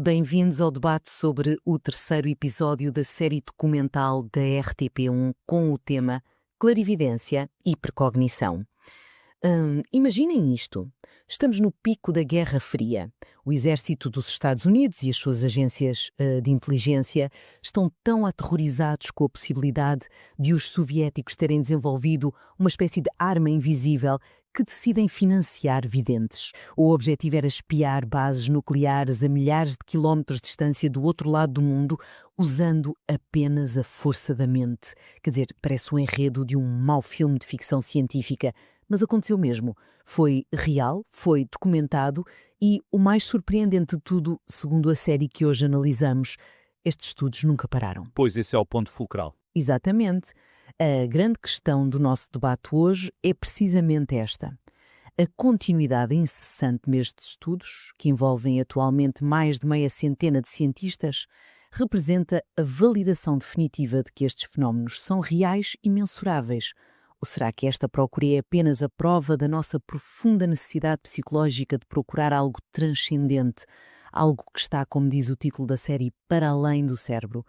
Bem-vindos ao debate sobre o terceiro episódio da série documental da RTP1 com o tema Clarividência e Precognição. Imaginem isto. Estamos no pico da Guerra Fria. O exército dos Estados Unidos e as suas agências de inteligência estão tão aterrorizados com a possibilidade de os soviéticos terem desenvolvido uma espécie de arma invisível que decidem financiar videntes. O objetivo era espiar bases nucleares a milhares de quilómetros de distância do outro lado do mundo, usando apenas a força da mente. Quer dizer, parece o enredo de um mau filme de ficção científica, mas aconteceu mesmo. Foi real, foi documentado e, o mais surpreendente de tudo, segundo a série que hoje analisamos, estes estudos nunca pararam. Pois esse é o ponto fulcral. Exatamente. A grande questão do nosso debate hoje é precisamente esta. A continuidade incessante destes estudos, que envolvem atualmente mais de meia centena de cientistas, representa a validação definitiva de que estes fenómenos são reais e mensuráveis. Ou será que esta procura é apenas a prova da nossa profunda necessidade psicológica de procurar algo transcendente, algo que está, como diz o título da série, para além do cérebro?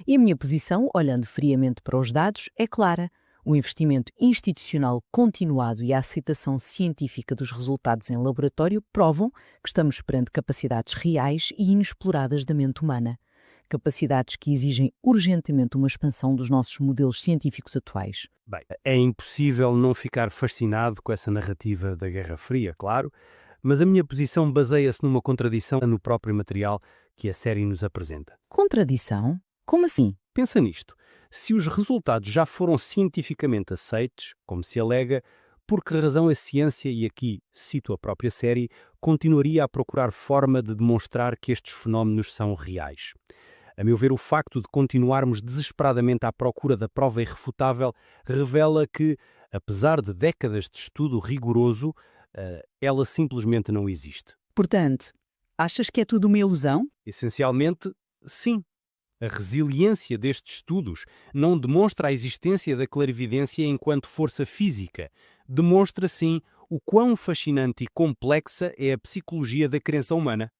E a minha posição, olhando friamente para os dados, é clara. O investimento institucional continuado e a aceitação científica dos resultados em laboratório provam que estamos perante capacidades reais e inexploradas da mente humana. Capacidades que exigem urgentemente uma expansão dos nossos modelos científicos atuais. Bem, é impossível não ficar fascinado com essa narrativa da Guerra Fria, claro, mas a minha posição baseia-se numa contradição no próprio material que a série nos apresenta. Contradição? Como assim? Pensa nisto. Se os resultados já foram cientificamente aceitos, como se alega, por que razão a ciência, e aqui cito a própria série, continuaria a procurar forma de demonstrar que estes fenómenos são reais? A meu ver, o facto de continuarmos desesperadamente à procura da prova irrefutável revela que, apesar de décadas de estudo rigoroso, ela simplesmente não existe. Portanto, achas que é tudo uma ilusão? Essencialmente, sim. A resiliência destes estudos não demonstra a existência da clarividência enquanto força física. Demonstra, sim, o quão fascinante e complexa é a psicologia da crença humana.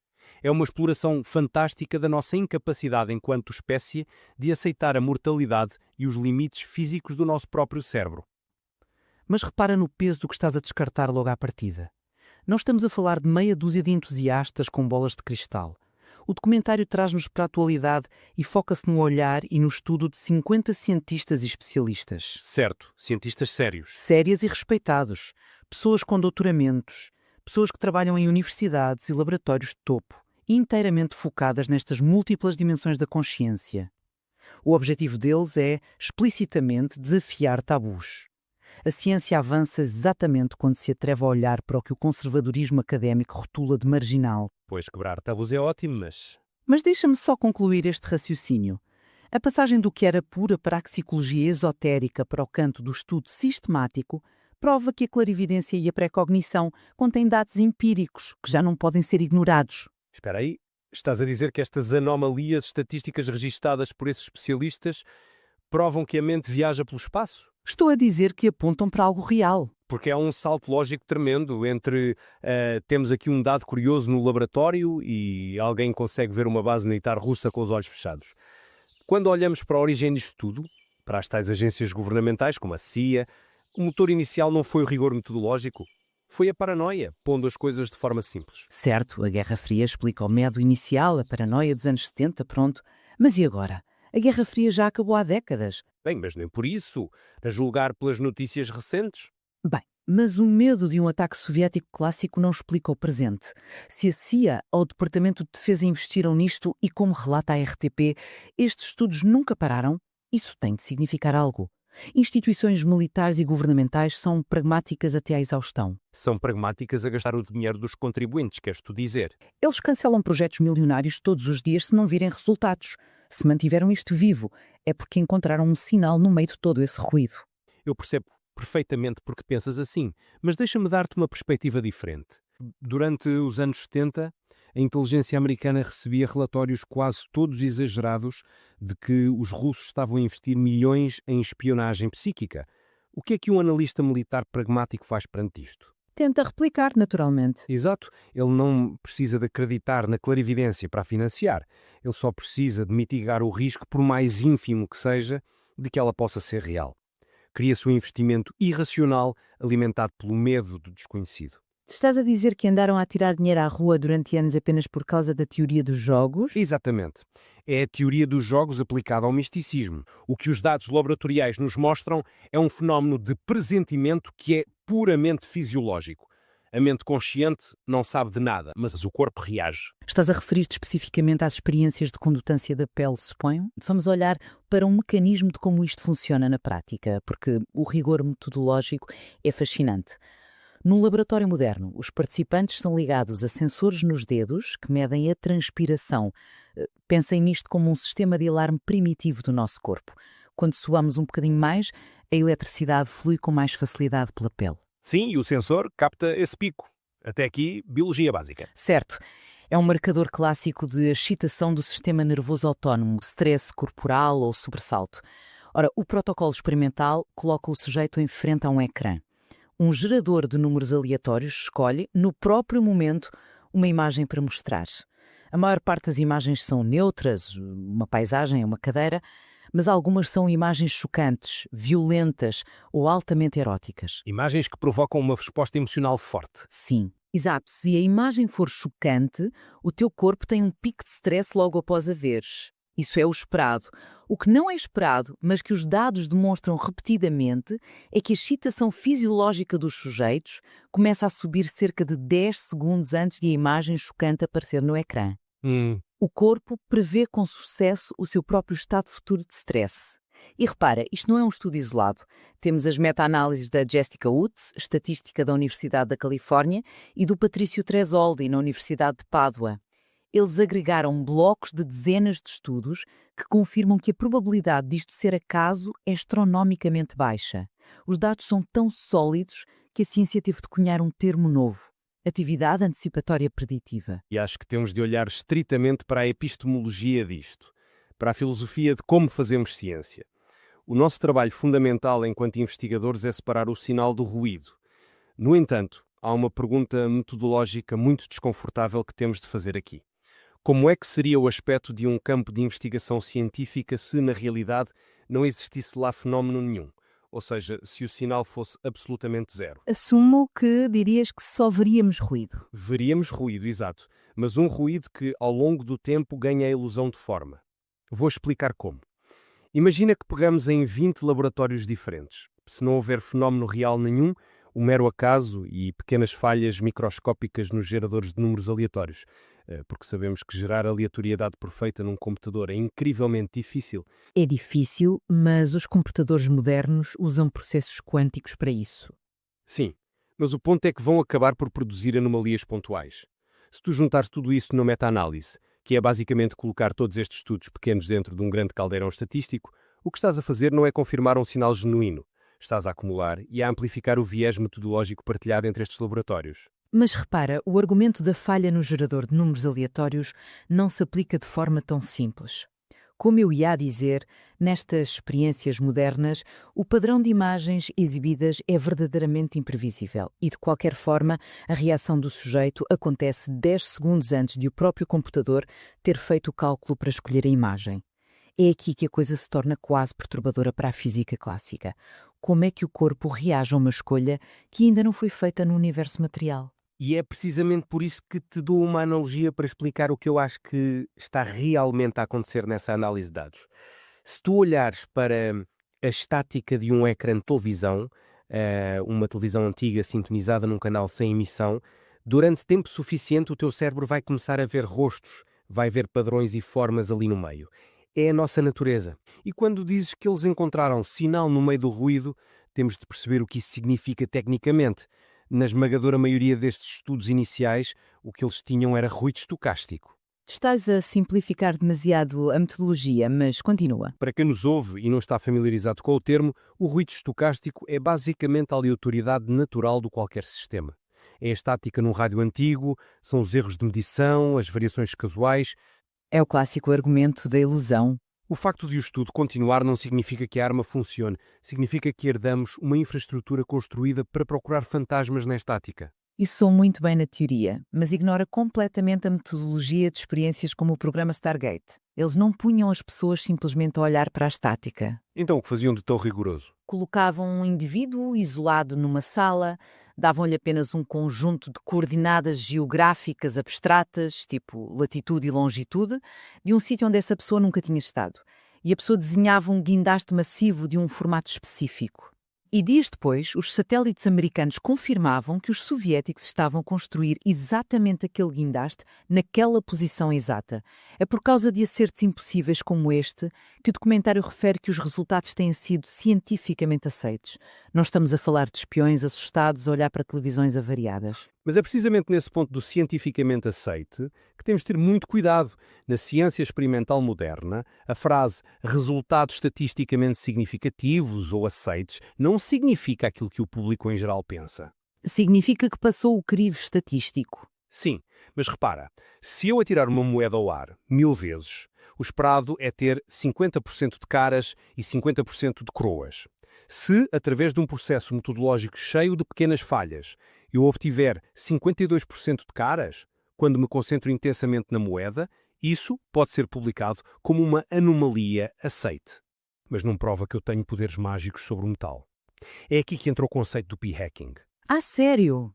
É uma exploração fantástica da nossa incapacidade enquanto espécie de aceitar a mortalidade e os limites físicos do nosso próprio cérebro. Mas repara no peso do que estás a descartar logo à partida. Não estamos a falar de meia dúzia de entusiastas com bolas de cristal. O documentário traz-nos para a atualidade e foca-se no olhar e no estudo de 50 cientistas e especialistas. Certo, cientistas sérios. Sérias e respeitados. Pessoas com doutoramentos. Pessoas que trabalham em universidades e laboratórios de topo, inteiramente focadas nestas múltiplas dimensões da consciência. O objetivo deles é, explicitamente, desafiar tabus. A ciência avança exatamente quando se atreve a olhar para o que o conservadorismo académico rotula de marginal. Pois quebrar tabus é ótimo, Mas deixa-me só concluir este raciocínio. A passagem do que era pura praxicologia esotérica para o canto do estudo sistemático prova que a clarividência e a precognição contêm dados empíricos que já não podem ser ignorados. Espera aí, estás a dizer que estas anomalias estatísticas registadas por esses especialistas provam que a mente viaja pelo espaço? Estou a dizer que apontam para algo real. Porque há um salto lógico tremendo entre temos aqui um dado curioso no laboratório e alguém consegue ver uma base militar russa com os olhos fechados. Quando olhamos para a origem disto tudo, para as tais agências governamentais como a CIA, o motor inicial não foi o rigor metodológico, foi a paranoia, pondo as coisas de forma simples. Certo, a Guerra Fria explica o medo inicial, a paranoia dos anos 70, pronto. Mas e agora? A Guerra Fria já acabou há décadas. Bem, mas nem por isso, a julgar pelas notícias recentes. Bem, mas o medo de um ataque soviético clássico não explica o presente. Se a CIA ou o Departamento de Defesa investiram nisto e, como relata a RTP, estes estudos nunca pararam, isso tem de significar algo. Instituições militares e governamentais são pragmáticas até à exaustão. São pragmáticas a gastar o dinheiro dos contribuintes, queres tu dizer? Eles cancelam projetos milionários todos os dias se não virem resultados. Se mantiveram isto vivo, é porque encontraram um sinal no meio de todo esse ruído. Eu percebo perfeitamente porque pensas assim, mas deixa-me dar-te uma perspectiva diferente. Durante os anos 70, a inteligência americana recebia relatórios quase todos exagerados de que os russos estavam a investir milhões em espionagem psíquica. O que é que um analista militar pragmático faz perante isto? Tenta replicar naturalmente. Exato, ele não precisa de acreditar na clarividência para a financiar. Ele só precisa de mitigar o risco, por mais ínfimo que seja, de que ela possa ser real. Cria-se um investimento irracional alimentado pelo medo do desconhecido. Estás a dizer que andaram a tirar dinheiro à rua durante anos apenas por causa da teoria dos jogos? Exatamente. É a teoria dos jogos aplicada ao misticismo. O que os dados laboratoriais nos mostram é um fenómeno de pressentimento que é puramente fisiológico. A mente consciente não sabe de nada, mas o corpo reage. Estás a referir-te especificamente às experiências de condutância da pele, suponho? Vamos olhar para um mecanismo de como isto funciona na prática, porque o rigor metodológico é fascinante. Num laboratório moderno, os participantes são ligados a sensores nos dedos que medem a transpiração. Pensem nisto como um sistema de alarme primitivo do nosso corpo. Quando suamos um bocadinho mais, a eletricidade flui com mais facilidade pela pele. Sim, e o sensor capta esse pico. Até aqui, biologia básica. Certo. É um marcador clássico de excitação do sistema nervoso autónomo, stress corporal ou sobressalto. Ora, o protocolo experimental coloca o sujeito em frente a um ecrã. Um gerador de números aleatórios escolhe, no próprio momento, uma imagem para mostrar. A maior parte das imagens são neutras, uma paisagem, uma cadeira, mas algumas são imagens chocantes, violentas ou altamente eróticas. Imagens que provocam uma resposta emocional forte. Sim, exato. Se a imagem for chocante, o teu corpo tem um pico de stress logo após a veres. Isso é o esperado. O que não é esperado, mas que os dados demonstram repetidamente, é que a excitação fisiológica dos sujeitos começa a subir cerca de 10 segundos antes de a imagem chocante aparecer no ecrã. O corpo prevê com sucesso o seu próprio estado futuro de stress. E repara, isto não é um estudo isolado. Temos as meta-análises da Jessica Woods, estatística da Universidade da Califórnia, e do Patrício Tresoldi, na Universidade de Pádua. Eles agregaram blocos de dezenas de estudos que confirmam que a probabilidade disto ser acaso é astronomicamente baixa. Os dados são tão sólidos que a ciência teve de cunhar um termo novo: atividade antecipatória preditiva. E acho que temos de olhar estritamente para a epistemologia disto, para a filosofia de como fazemos ciência. O nosso trabalho fundamental enquanto investigadores é separar o sinal do ruído. No entanto, há uma pergunta metodológica muito desconfortável que temos de fazer aqui. Como é que seria o aspecto de um campo de investigação científica se, na realidade, não existisse lá fenómeno nenhum? Ou seja, se o sinal fosse absolutamente zero. Assumo que dirias que só veríamos ruído. Veríamos ruído, exato, mas um ruído que, ao longo do tempo, ganha a ilusão de forma. Vou explicar como. Imagina que pegamos em 20 laboratórios diferentes. Se não houver fenómeno real nenhum, o mero acaso e pequenas falhas microscópicas nos geradores de números aleatórios, porque sabemos que gerar aleatoriedade perfeita num computador é incrivelmente difícil. É difícil, mas os computadores modernos usam processos quânticos para isso. Sim, mas o ponto é que vão acabar por produzir anomalias pontuais. Se tu juntares tudo isso numa meta-análise, que é basicamente colocar todos estes estudos pequenos dentro de um grande caldeirão estatístico, o que estás a fazer não é confirmar um sinal genuíno. Estás a acumular e a amplificar o viés metodológico partilhado entre estes laboratórios. Mas repara, o argumento da falha no gerador de números aleatórios não se aplica de forma tão simples. Como eu ia a dizer, nestas experiências modernas, o padrão de imagens exibidas é verdadeiramente imprevisível e, de qualquer forma, a reação do sujeito acontece 10 segundos antes de o próprio computador ter feito o cálculo para escolher a imagem. É aqui que a coisa se torna quase perturbadora para a física clássica. Como é que o corpo reage a uma escolha que ainda não foi feita no universo material? E é precisamente por isso que te dou uma analogia para explicar o que eu acho que está realmente a acontecer nessa análise de dados. Se tu olhares para a estática de um ecrã de televisão, uma televisão antiga sintonizada num canal sem emissão, durante tempo suficiente o teu cérebro vai começar a ver rostos, vai ver padrões e formas ali no meio. É a nossa natureza. E quando dizes que eles encontraram sinal no meio do ruído, temos de perceber o que isso significa tecnicamente. Na esmagadora maioria destes estudos iniciais, o que eles tinham era ruído estocástico. Estás a simplificar demasiado a metodologia, mas continua. Para quem nos ouve e não está familiarizado com o termo, o ruído estocástico é basicamente a aleatoriedade natural de qualquer sistema. É a estática num rádio antigo, são os erros de medição, as variações casuais. É o clássico argumento da ilusão. O facto de o estudo continuar não significa que a arma funcione, significa que herdamos uma infraestrutura construída para procurar fantasmas na estática. Isso soa muito bem na teoria, mas ignora completamente a metodologia de experiências como o programa Stargate. Eles não punham as pessoas simplesmente a olhar para a estática. Então o que faziam de tão rigoroso? Colocavam um indivíduo isolado numa sala, davam-lhe apenas um conjunto de coordenadas geográficas abstratas, tipo latitude e longitude, de um sítio onde essa pessoa nunca tinha estado. E a pessoa desenhava um guindaste massivo de um formato específico. E dias depois, os satélites americanos confirmavam que os soviéticos estavam a construir exatamente aquele guindaste naquela posição exata. É por causa de acertos impossíveis como este que o documentário refere que os resultados têm sido cientificamente aceitos. Não estamos a falar de espiões assustados a olhar para televisões avariadas. Mas é precisamente nesse ponto do cientificamente aceite que temos de ter muito cuidado. Na ciência experimental moderna, a frase resultados estatisticamente significativos ou aceites não significa aquilo que o público em geral pensa. Significa que passou o crivo estatístico. Sim, mas repara, se eu atirar uma moeda ao ar 1000 vezes, o esperado é ter 50% de caras e 50% de coroas. Se, através de um processo metodológico cheio de pequenas falhas, eu obtiver 52% de caras, quando me concentro intensamente na moeda, isso pode ser publicado como uma anomalia aceite. Mas não prova que eu tenho poderes mágicos sobre o metal. É aqui que entra o conceito do p-hacking. Ah, sério?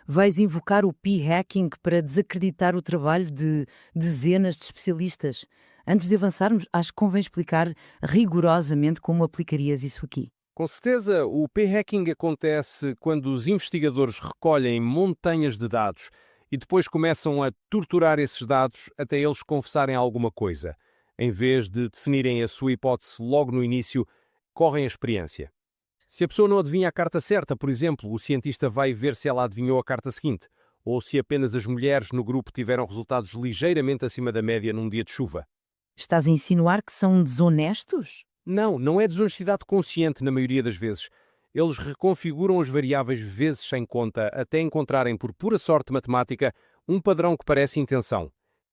Vais invocar o p-hacking para desacreditar o trabalho de dezenas de especialistas? Antes de avançarmos, acho que convém explicar rigorosamente como aplicarias isso aqui. Com certeza, o p-hacking acontece quando os investigadores recolhem montanhas de dados e depois começam a torturar esses dados até eles confessarem alguma coisa. Em vez de definirem a sua hipótese logo no início, correm a experiência. Se a pessoa não adivinha a carta certa, por exemplo, o cientista vai ver se ela adivinhou a carta seguinte, ou se apenas as mulheres no grupo tiveram resultados ligeiramente acima da média num dia de chuva. Estás a insinuar que são desonestos? Não, não é desonestidade consciente na maioria das vezes. Eles reconfiguram as variáveis vezes sem conta até encontrarem, por pura sorte matemática, um padrão que parece intenção.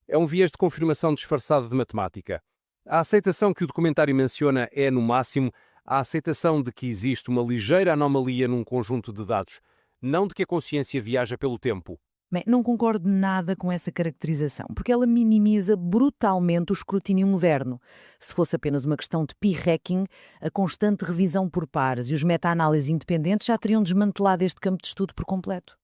É um viés de confirmação disfarçado de matemática. A aceitação que o documentário menciona é, no máximo, a aceitação de que existe uma ligeira anomalia num conjunto de dados, não de que a consciência viaja pelo tempo. Bem, não concordo nada com essa caracterização, porque ela minimiza brutalmente o escrutínio moderno. Se fosse apenas uma questão de p-hacking, a constante revisão por pares e os meta-análises independentes já teriam desmantelado este campo de estudo por completo.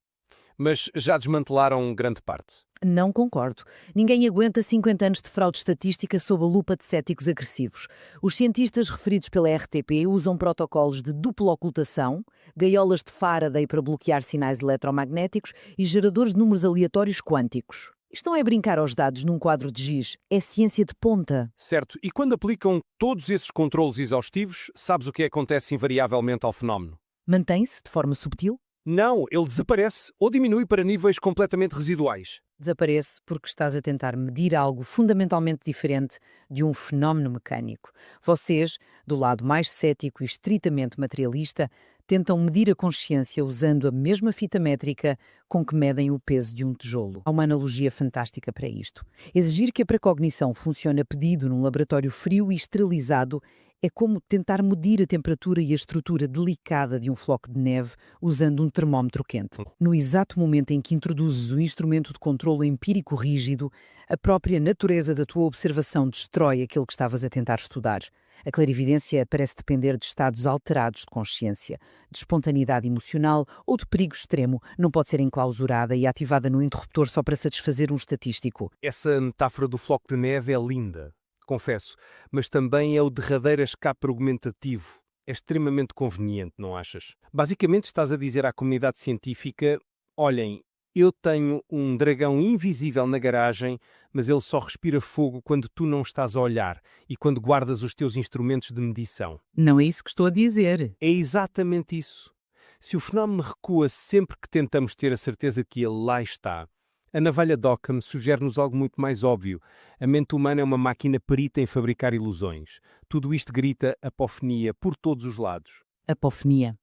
Mas já desmantelaram grande parte. Não concordo. Ninguém aguenta 50 anos de fraude estatística sob a lupa de céticos agressivos. Os cientistas referidos pela RTP usam protocolos de dupla ocultação, gaiolas de Faraday para bloquear sinais eletromagnéticos e geradores de números aleatórios quânticos. Isto não é brincar aos dados num quadro de giz, é ciência de ponta. Certo, e quando aplicam todos esses controlos exaustivos, sabes o que acontece invariavelmente ao fenómeno? Mantém-se de forma subtil? Não, ele desaparece ou diminui para níveis completamente residuais. Desaparece porque estás a tentar medir algo fundamentalmente diferente de um fenómeno mecânico. Vocês, do lado mais cético e estritamente materialista, tentam medir a consciência usando a mesma fita métrica com que medem o peso de um tijolo. Há uma analogia fantástica para isto. Exigir que a precognição funcione a pedido num laboratório frio e esterilizado é como tentar medir a temperatura e a estrutura delicada de um floco de neve usando um termómetro quente. No exato momento em que introduzes o instrumento de controlo empírico rígido, a própria natureza da tua observação destrói aquilo que estavas a tentar estudar. A clarividência parece depender de estados alterados de consciência, de espontaneidade emocional ou de perigo extremo. Não pode ser enclausurada e ativada no interruptor só para satisfazer um estatístico. Essa metáfora do floco de neve é linda, confesso, mas também é o derradeiro escape argumentativo. É extremamente conveniente, não achas? Basicamente estás a dizer à comunidade científica: olhem, eu tenho um dragão invisível na garagem, mas ele só respira fogo quando tu não estás a olhar e quando guardas os teus instrumentos de medição. Não é isso que estou a dizer. É exatamente isso. Se o fenómeno recua sempre que tentamos ter a certeza que ele lá está, a navalha de Occam sugere-nos algo muito mais óbvio. A mente humana é uma máquina perita em fabricar ilusões. Tudo isto grita apofonia por todos os lados. Apofonia.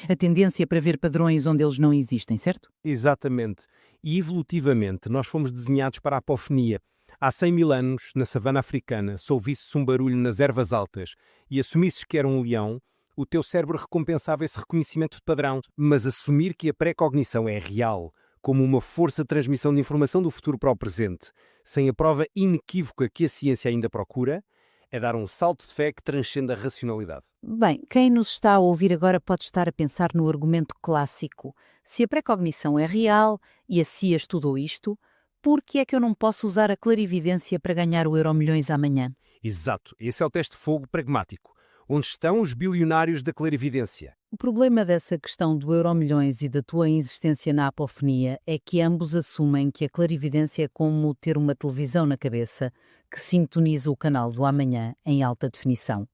A tendência para ver padrões onde eles não existem, certo? Exatamente. E evolutivamente nós fomos desenhados para a apofonia. Há 100 mil anos, na savana africana, se ouvisse um barulho nas ervas altas e assumisses que era um leão, o teu cérebro recompensava esse reconhecimento de padrão. Mas assumir que a pré-cognição é real, como uma força de transmissão de informação do futuro para o presente, sem a prova inequívoca que a ciência ainda procura, é dar um salto de fé que transcende a racionalidade. Bem, quem nos está a ouvir agora pode estar a pensar no argumento clássico. Se a pré-cognição é real e a CIA estudou isto, por que é que eu não posso usar a clarividência para ganhar o Euromilhões amanhã? Exato, esse é o teste de fogo pragmático. Onde estão os bilionários da clarividência? O problema dessa questão do Euromilhões e da tua insistência na apofonia é que ambos assumem que a clarividência é como ter uma televisão na cabeça que sintoniza o canal do amanhã em alta definição.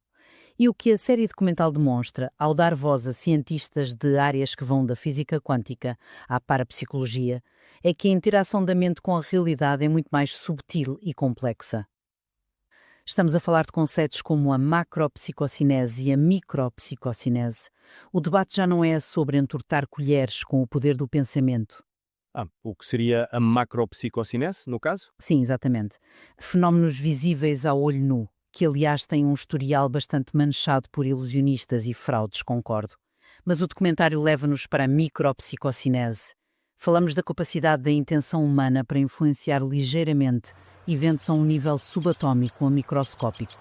E o que a série documental demonstra, ao dar voz a cientistas de áreas que vão da física quântica à parapsicologia, é que a interação da mente com a realidade é muito mais subtil e complexa. Estamos a falar de conceitos como a macropsicocinese e a micropsicocinese. O debate já não é sobre entortar colheres com o poder do pensamento. O que seria a macropsicocinese, no caso? Sim, exatamente. Fenómenos visíveis ao olho nu, que aliás têm um historial bastante manchado por ilusionistas e fraudes, concordo. Mas o documentário leva-nos para a micropsicocinese. Falamos da capacidade da intenção humana para influenciar ligeiramente eventos a um nível subatômico ou microscópico.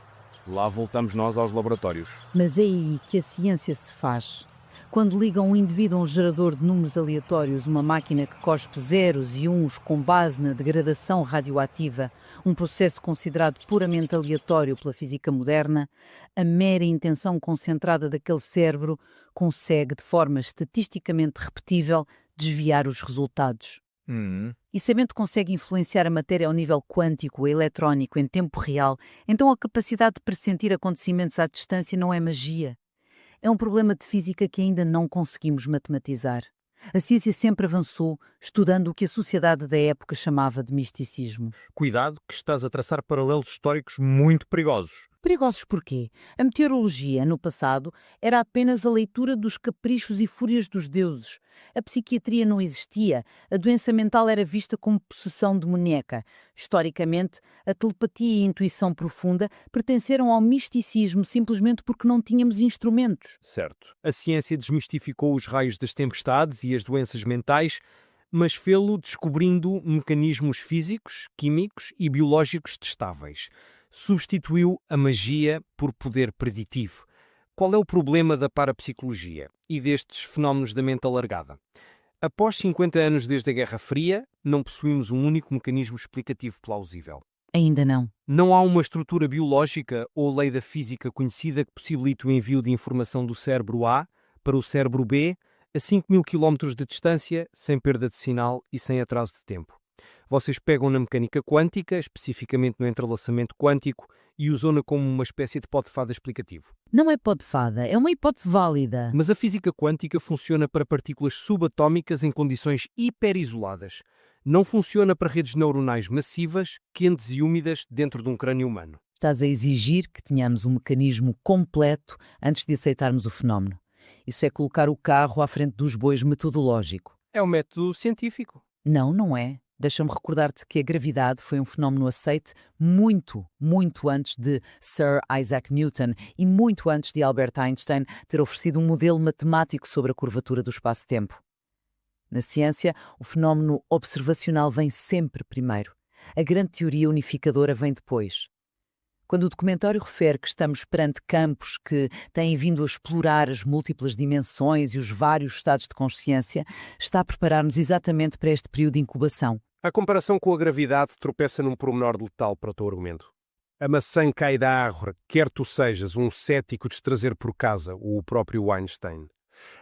Lá voltamos nós aos laboratórios. Mas é aí que a ciência se faz. Quando liga um indivíduo a um gerador de números aleatórios, uma máquina que cospe zeros e uns com base na degradação radioativa, um processo considerado puramente aleatório pela física moderna, a mera intenção concentrada daquele cérebro consegue, de forma estatisticamente repetível, desviar os resultados. E se a mente consegue influenciar a matéria ao nível quântico ou eletrónico em tempo real, então a capacidade de pressentir acontecimentos à distância não é magia. É um problema de física que ainda não conseguimos matematizar. A ciência sempre avançou, estudando o que a sociedade da época chamava de misticismo. Cuidado que estás a traçar paralelos históricos muito perigosos. Perigosos porquê? A meteorologia, no passado, era apenas a leitura dos caprichos e fúrias dos deuses. A psiquiatria não existia, a doença mental era vista como possessão demoníaca. Historicamente, a telepatia e a intuição profunda pertenceram ao misticismo simplesmente porque não tínhamos instrumentos. Certo. A ciência desmistificou os raios das tempestades e as doenças mentais, mas fê-lo descobrindo mecanismos físicos, químicos e biológicos testáveis. Substituiu a magia por poder preditivo. Qual é o problema da parapsicologia e destes fenómenos da mente alargada? Após 50 anos desde a Guerra Fria, não possuímos um único mecanismo explicativo plausível. Ainda não. Não há uma estrutura biológica ou lei da física conhecida que possibilite o envio de informação do cérebro A para o cérebro B a 5.000 km de distância, sem perda de sinal e sem atraso de tempo. Vocês pegam na mecânica quântica, especificamente no entrelaçamento quântico, e usam-na como uma espécie de pó de fada explicativo. Não é pó de fada, é uma hipótese válida. Mas a física quântica funciona para partículas subatómicas em condições hiperisoladas. Não funciona para redes neuronais massivas, quentes e úmidas dentro de um crânio humano. Estás a exigir que tenhamos um mecanismo completo antes de aceitarmos o fenómeno. Isso é colocar o carro à frente dos bois metodológico. É um método científico. Não, não é. Deixa-me recordar-te que a gravidade foi um fenómeno aceite muito, muito antes de Sir Isaac Newton e muito antes de Albert Einstein ter oferecido um modelo matemático sobre a curvatura do espaço-tempo. Na ciência, o fenómeno observacional vem sempre primeiro. A grande teoria unificadora vem depois. Quando o documentário refere que estamos perante campos que têm vindo a explorar as múltiplas dimensões e os vários estados de consciência, está a preparar-nos exatamente para este período de incubação. A comparação com a gravidade tropeça num pormenor letal para o teu argumento. A maçã cai da árvore, quer tu sejas um cético de trazer por casa o próprio Einstein.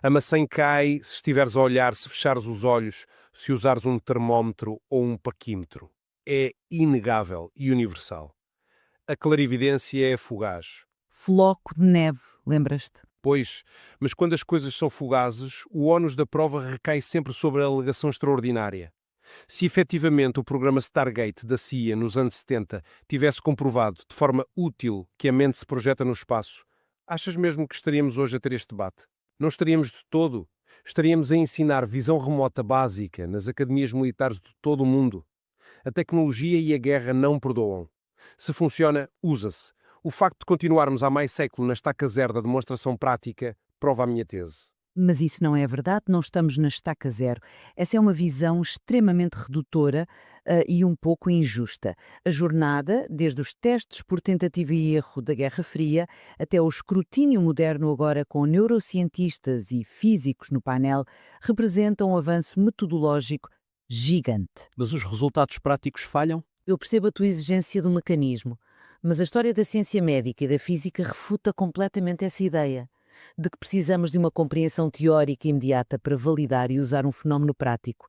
A maçã cai se estiveres a olhar, se fechares os olhos, se usares um termómetro ou um paquímetro. É inegável e universal. A clarividência é fugaz. Floco de neve, lembras-te? Pois, mas quando as coisas são fugazes, o ónus da prova recai sempre sobre a alegação extraordinária. Se efetivamente o programa Stargate da CIA nos anos 70 tivesse comprovado de forma útil que a mente se projeta no espaço, achas mesmo que estaríamos hoje a ter este debate? Não estaríamos de todo. Estaríamos a ensinar visão remota básica nas academias militares de todo o mundo. A tecnologia e a guerra não perdoam. Se funciona, usa-se. O facto de continuarmos há mais século na estaca zero da demonstração prática prova a minha tese. Mas isso não é verdade, não estamos na estaca zero. Essa é uma visão extremamente redutora e um pouco injusta. A jornada, desde os testes por tentativa e erro da Guerra Fria até o escrutínio moderno agora com neurocientistas e físicos no painel, representa um avanço metodológico gigante. Mas os resultados práticos falham? Eu percebo a tua exigência do mecanismo, mas a história da ciência médica e da física refuta completamente essa ideia de que precisamos de uma compreensão teórica imediata para validar e usar um fenómeno prático.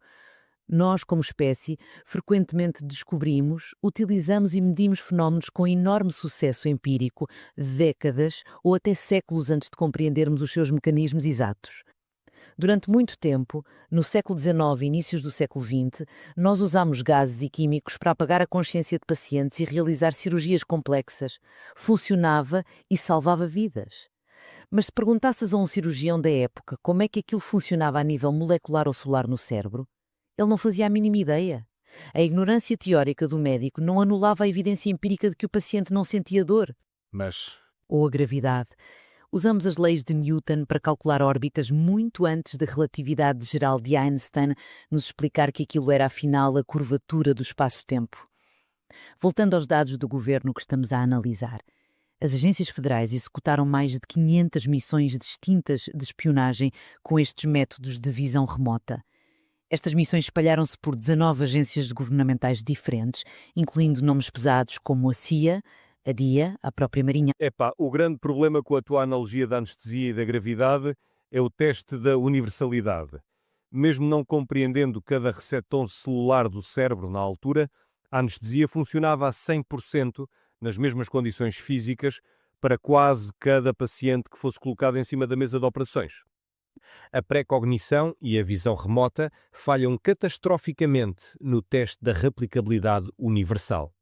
Nós, como espécie, frequentemente descobrimos, utilizamos e medimos fenómenos com enorme sucesso empírico, décadas ou até séculos antes de compreendermos os seus mecanismos exatos. Durante muito tempo, no século XIX e inícios do século XX, nós usámos gases e químicos para apagar a consciência de pacientes e realizar cirurgias complexas. Funcionava e salvava vidas. Mas se perguntasses a um cirurgião da época como é que aquilo funcionava a nível molecular ou celular no cérebro, ele não fazia a mínima ideia. A ignorância teórica do médico não anulava a evidência empírica de que o paciente não sentia dor. Mas Ou a gravidade. Usamos as leis de Newton para calcular órbitas muito antes da relatividade geral de Einstein nos explicar que aquilo era afinal a curvatura do espaço-tempo. Voltando aos dados do governo que estamos a analisar, as agências federais executaram mais de 500 missões distintas de espionagem com estes métodos de visão remota. Estas missões espalharam-se por 19 agências governamentais diferentes, incluindo nomes pesados como a CIA, a DIA, a própria Marinha. o grande problema com a tua analogia da anestesia e da gravidade é o teste da universalidade. Mesmo não compreendendo cada receptor celular do cérebro na altura, a anestesia funcionava a 100% nas mesmas condições físicas para quase cada paciente que fosse colocado em cima da mesa de operações. A pré-cognição e a visão remota falham catastroficamente no teste da replicabilidade universal.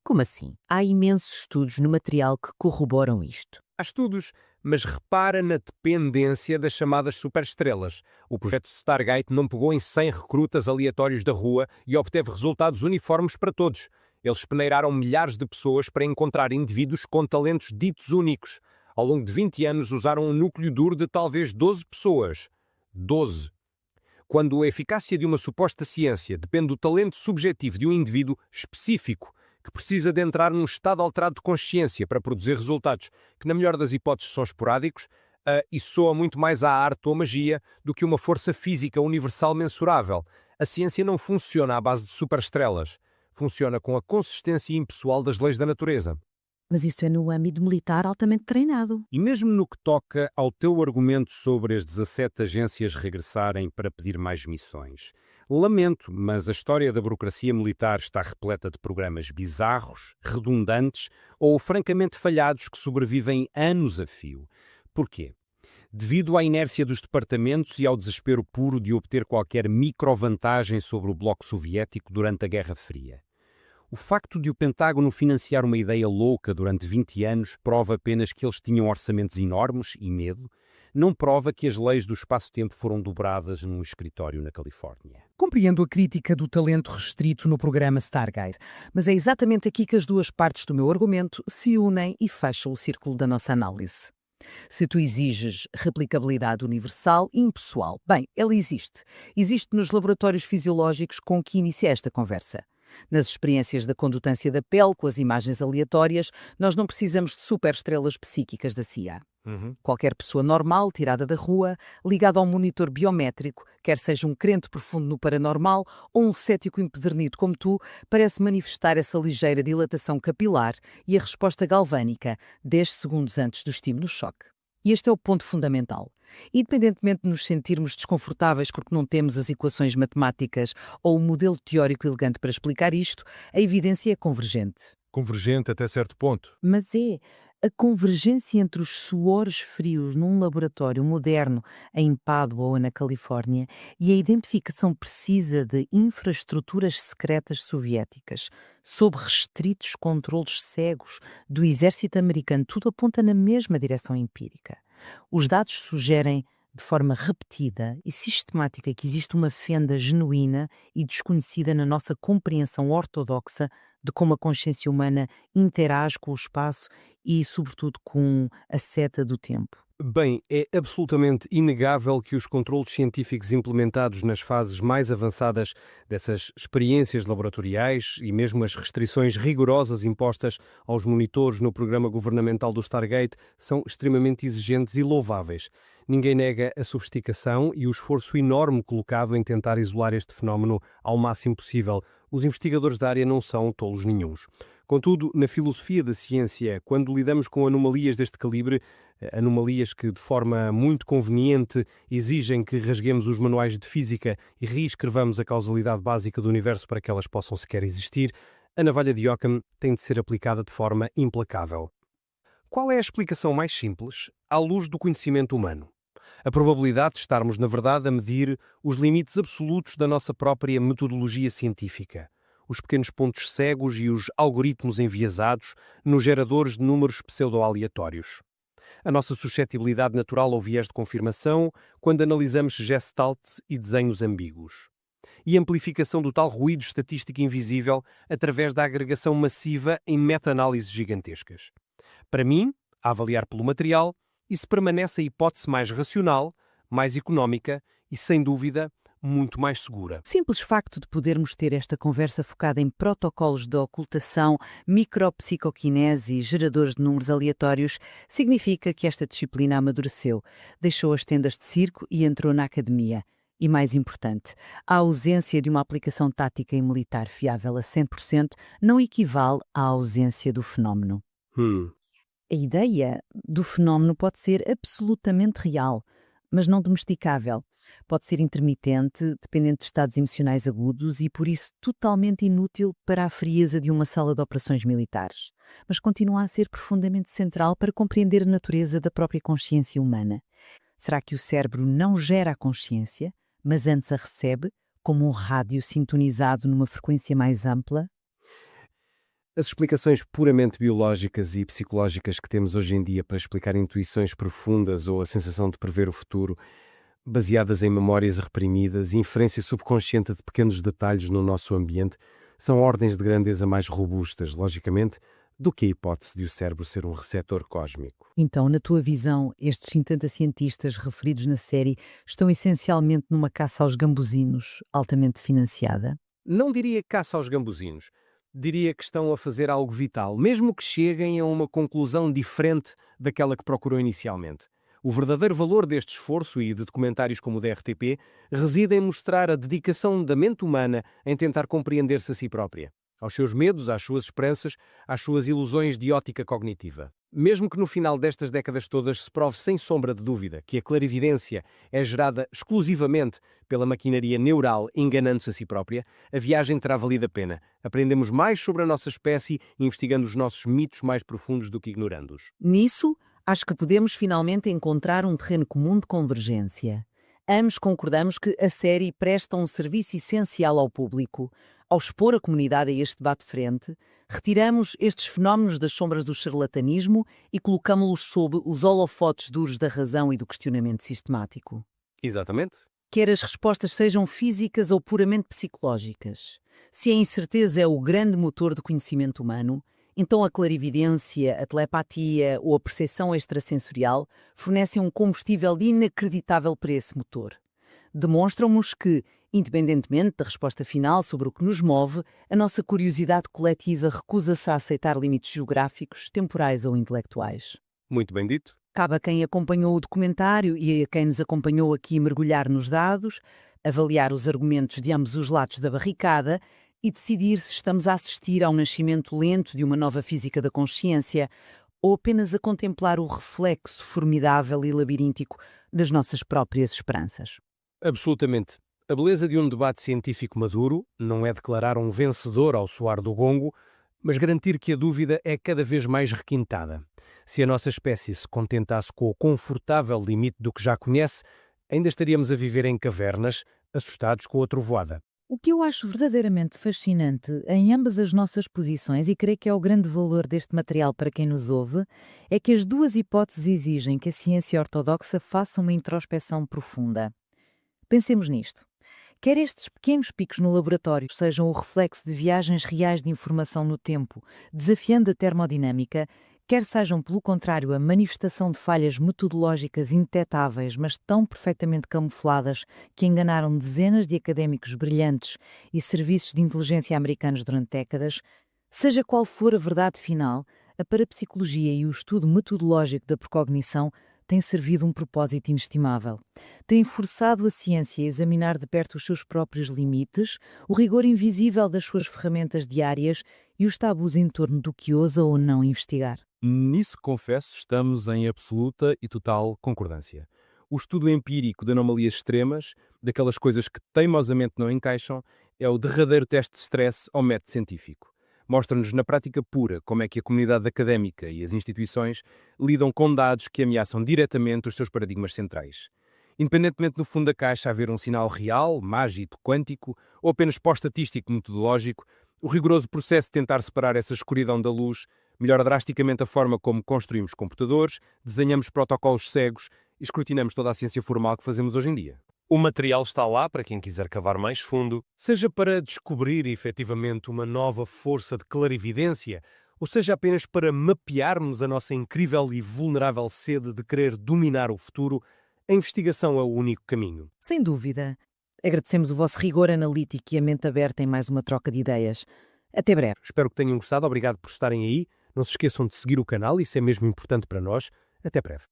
Como assim? Há imensos estudos no material que corroboram isto. Há estudos, mas repara na dependência das chamadas superestrelas. O projeto Stargate não pegou em 100 recrutas aleatórios da rua e obteve resultados uniformes para todos. Eles peneiraram milhares de pessoas para encontrar indivíduos com talentos ditos únicos. Ao longo de 20 anos usaram um núcleo duro de talvez 12 pessoas. 12. Quando a eficácia de uma suposta ciência depende do talento subjetivo de um indivíduo específico, que precisa de entrar num estado alterado de consciência para produzir resultados, que na melhor das hipóteses são esporádicos, e soa muito mais à arte ou magia do que uma força física universal mensurável. A ciência não funciona à base de superestrelas. Funciona com a consistência impessoal das leis da natureza. Mas isso é no âmbito militar altamente treinado. E mesmo no que toca ao teu argumento sobre as 17 agências regressarem para pedir mais missões, lamento, mas a história da burocracia militar está repleta de programas bizarros, redundantes ou francamente falhados que sobrevivem anos a fio. Porquê? Devido à inércia dos departamentos e ao desespero puro de obter qualquer microvantagem sobre o Bloco Soviético durante a Guerra Fria. O facto de o Pentágono financiar uma ideia louca durante 20 anos prova apenas que eles tinham orçamentos enormes e medo, não prova que as leis do espaço-tempo foram dobradas num escritório na Califórnia. Compreendo a crítica do talento restrito no programa Stargate, mas é exatamente aqui que as duas partes do meu argumento se unem e fecham o círculo da nossa análise. Se tu exiges replicabilidade universal e impessoal, bem, ela existe. Existe nos laboratórios fisiológicos com que iniciei esta conversa. Nas experiências da condutância da pele com as imagens aleatórias, nós não precisamos de superestrelas psíquicas da CIA. Qualquer pessoa normal, tirada da rua, ligada a um monitor biométrico, quer seja um crente profundo no paranormal ou um cético empedernido como tu, parece manifestar essa ligeira dilatação capilar e a resposta galvânica 10 segundos antes do estímulo-choque. E este é o ponto fundamental. Independentemente de nos sentirmos desconfortáveis porque não temos as equações matemáticas ou o modelo teórico elegante para explicar isto, a evidência é convergente. Convergente até certo ponto. Mas é a convergência entre os suores frios num laboratório moderno em Pádua ou na Califórnia e a identificação precisa de infraestruturas secretas soviéticas, sob restritos controlos cegos do exército americano, tudo aponta na mesma direção empírica. Os dados sugerem de forma repetida e sistemática que existe uma fenda genuína e desconhecida na nossa compreensão ortodoxa de como a consciência humana interage com o espaço e, sobretudo, com a seta do tempo. Bem, é absolutamente inegável que os controlos científicos implementados nas fases mais avançadas dessas experiências laboratoriais e mesmo as restrições rigorosas impostas aos monitores no programa governamental do Stargate são extremamente exigentes e louváveis. Ninguém nega a sofisticação e o esforço enorme colocado em tentar isolar este fenómeno ao máximo possível. Os investigadores da área não são tolos nenhuns. Contudo, na filosofia da ciência, quando lidamos com anomalias deste calibre, anomalias que de forma muito conveniente exigem que rasguemos os manuais de física e reescrevamos a causalidade básica do universo para que elas possam sequer existir, a navalha de Occam tem de ser aplicada de forma implacável. Qual é a explicação mais simples à luz do conhecimento humano? A probabilidade de estarmos, na verdade, a medir os limites absolutos da nossa própria metodologia científica, os pequenos pontos cegos e os algoritmos enviesados nos geradores de números pseudo-aleatórios. A nossa suscetibilidade natural ao viés de confirmação quando analisamos gestalts e desenhos ambíguos. E a amplificação do tal ruído estatístico invisível através da agregação massiva em meta-análises gigantescas. Para mim, a avaliar pelo material, isso permanece a hipótese mais racional, mais económica e, sem dúvida, muito mais segura. O simples facto de podermos ter esta conversa focada em protocolos de ocultação, micropsicoquinese e geradores de números aleatórios significa que esta disciplina amadureceu, deixou as tendas de circo e entrou na academia. E mais importante, a ausência de uma aplicação tática e militar fiável a 100% não equivale à ausência do fenómeno. A ideia do fenómeno pode ser absolutamente real, mas não domesticável. Pode ser intermitente, dependente de estados emocionais agudos e, por isso, totalmente inútil para a frieza de uma sala de operações militares. Mas continua a ser profundamente central para compreender a natureza da própria consciência humana. Será que o cérebro não gera a consciência, mas antes a recebe, como um rádio sintonizado numa frequência mais ampla? As explicações puramente biológicas e psicológicas que temos hoje em dia para explicar intuições profundas ou a sensação de prever o futuro, baseadas em memórias reprimidas e inferência subconsciente de pequenos detalhes no nosso ambiente, são ordens de grandeza mais robustas, logicamente, do que a hipótese de o cérebro ser um receptor cósmico. Então, na tua visão, estes 50 cientistas referidos na série estão essencialmente numa caça aos gambuzinos altamente financiada? Não diria caça aos gambuzinos. Diria que estão a fazer algo vital, mesmo que cheguem a uma conclusão diferente daquela que procuram inicialmente. O verdadeiro valor deste esforço e de documentários como o da RTP reside em mostrar a dedicação da mente humana em tentar compreender-se a si própria, aos seus medos, às suas esperanças, às suas ilusões de ótica cognitiva. Mesmo que no final destas décadas todas se prove sem sombra de dúvida que a clarividência é gerada exclusivamente pela maquinaria neural enganando-se a si própria, a viagem terá valido a pena. Aprendemos mais sobre a nossa espécie investigando os nossos mitos mais profundos do que ignorando-os. Nisso, acho que podemos finalmente encontrar um terreno comum de convergência. Ambos concordamos que a série presta um serviço essencial ao público. Ao expor a comunidade a este debate-frente, retiramos estes fenómenos das sombras do charlatanismo e colocamos-los sob os holofotes duros da razão e do questionamento sistemático. Exatamente. Quer as respostas sejam físicas ou puramente psicológicas. Se a incerteza é o grande motor do conhecimento humano, então a clarividência, a telepatia ou a percepção extrasensorial fornecem um combustível inacreditável para esse motor. Demonstram-nos que, independentemente da resposta final sobre o que nos move, a nossa curiosidade coletiva recusa-se a aceitar limites geográficos, temporais ou intelectuais. Muito bem dito. Cabe a quem acompanhou o documentário e a quem nos acompanhou aqui mergulhar nos dados, avaliar os argumentos de ambos os lados da barricada e decidir se estamos a assistir ao nascimento lento de uma nova física da consciência ou apenas a contemplar o reflexo formidável e labiríntico das nossas próprias esperanças. Absolutamente. A beleza de um debate científico maduro não é declarar um vencedor ao soar do gongo, mas garantir que a dúvida é cada vez mais requintada. Se a nossa espécie se contentasse com o confortável limite do que já conhece, ainda estaríamos a viver em cavernas, assustados com a trovoada. O que eu acho verdadeiramente fascinante em ambas as nossas posições, e creio que é o grande valor deste material para quem nos ouve, é que as duas hipóteses exigem que a ciência ortodoxa faça uma introspeção profunda. Pensemos nisto. Quer estes pequenos picos no laboratório sejam o reflexo de viagens reais de informação no tempo, desafiando a termodinâmica, quer sejam, pelo contrário, a manifestação de falhas metodológicas indetetáveis, mas tão perfeitamente camufladas que enganaram dezenas de académicos brilhantes e serviços de inteligência americanos durante décadas, seja qual for a verdade final, a parapsicologia e o estudo metodológico da precognição têm servido um propósito inestimável. Têm forçado a ciência a examinar de perto os seus próprios limites, o rigor invisível das suas ferramentas diárias e os tabus em torno do que ousa ou não investigar. Nisso, confesso, estamos em absoluta e total concordância. O estudo empírico de anomalias extremas, daquelas coisas que teimosamente não encaixam, é o derradeiro teste de stress ao método científico. Mostra-nos na prática pura como é que a comunidade académica e as instituições lidam com dados que ameaçam diretamente os seus paradigmas centrais. Independentemente no fundo da caixa haver um sinal real, mágico, quântico ou apenas pós-estatístico metodológico, o rigoroso processo de tentar separar essa escuridão da luz melhora drasticamente a forma como construímos computadores, desenhamos protocolos cegos e escrutinamos toda a ciência formal que fazemos hoje em dia. O material está lá para quem quiser cavar mais fundo, seja para descobrir efetivamente uma nova força de clarividência, ou seja apenas para mapearmos a nossa incrível e vulnerável sede de querer dominar o futuro. A investigação é o único caminho. Sem dúvida. Agradecemos o vosso rigor analítico e a mente aberta em mais uma troca de ideias. Até breve. Espero que tenham gostado. Obrigado por estarem aí. Não se esqueçam de seguir o canal, isso é mesmo importante para nós. Até breve.